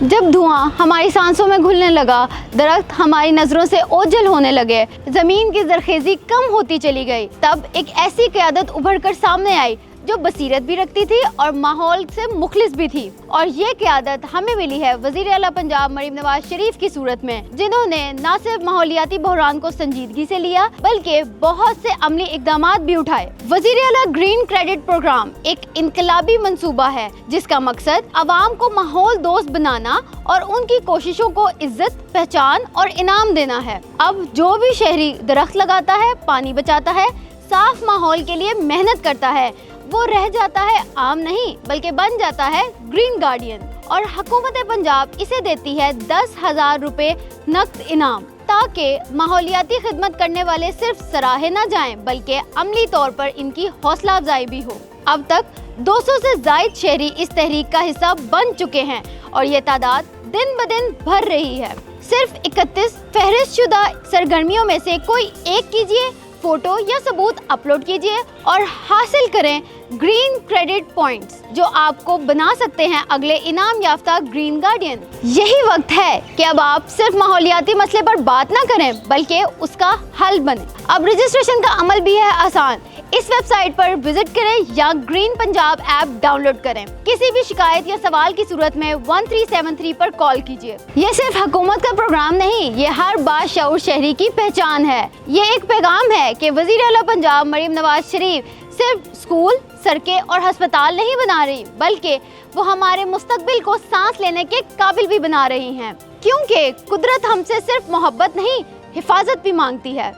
जब धुआं हमारी सांसों में घुलने लगा, दरख्त हमारी नजरों से ओझल होने लगे, जमीन की जरखेजी कम होती चली गई, तब एक ऐसी क़यादत उभर कर सामने आई जो बसीरत भी रखती थी और माहौल से मुखलिस भी थी। और ये क़यादत हमें मिली है वज़ीर आला पंजाब मरीम नवाज शरीफ की सूरत में, जिन्होंने न सिर्फ माहौलियाती बहरान को संजीदगी से लिया बल्कि बहुत से अमली इक़दामात भी उठाए। वज़ीर आला ग्रीन क्रेडिट प्रोग्राम एक इनकलाबी मंसूबा है जिसका मकसद आवाम को माहौल दोस्त बनाना और उनकी कोशिशों को इज्जत, पहचान और इनाम देना है। अब जो भी शहरी दरख्त लगाता है, पानी बचाता है, साफ माहौल के लिए मेहनत करता है, वो रह जाता है आम नहीं बल्कि बन जाता है ग्रीन गार्डियन। और हुकूमत पंजाब इसे देती है 10,000 रुपए नकद इनाम, ताकि माहौलियाती खिदमत करने वाले सिर्फ सराहे न जाएं बल्कि अमली तौर पर इनकी हौसला अफजाई भी हो। अब तक 200 से ज़ायद शहरी इस तहरीक का हिस्सा बन चुके हैं और ये तादाद दिन ब दिन बढ़ रही है। सिर्फ 31 फहरिस्तशुदा सरगर्मियों में से कोई एक कीजिए, फोटो या सबूत अपलोड कीजिए और हासिल करें ग्रीन क्रेडिट पॉइंट्स, जो आपको बना सकते हैं अगले इनाम याफ्ता ग्रीन गार्डियन। यही वक्त है कि अब आप सिर्फ माहौलियाती मसले पर बात ना करें बल्कि उसका हल बने। अब रजिस्ट्रेशन का अमल भी है आसान। इस वेबसाइट पर विजिट करें या ग्रीन पंजाब ऐप डाउनलोड करें। किसी भी शिकायत या सवाल की सूरत में 1373 पर कॉल कीजिए। ये सिर्फ हुकूमत का प्रोग्राम नहीं, ये हर बाशऊर शहरी की पहचान है। ये एक पैगाम है कि वज़ीर आला पंजाब मरीम नवाज शरीफ सिर्फ स्कूल, सड़कें और अस्पताल नहीं बना रही बल्कि वो हमारे मुस्तकबिल को सांस लेने के काबिल भी बना रही हैं, क्योंकि कुदरत हमसे सिर्फ मोहब्बत नहीं, हिफाजत भी मांगती है।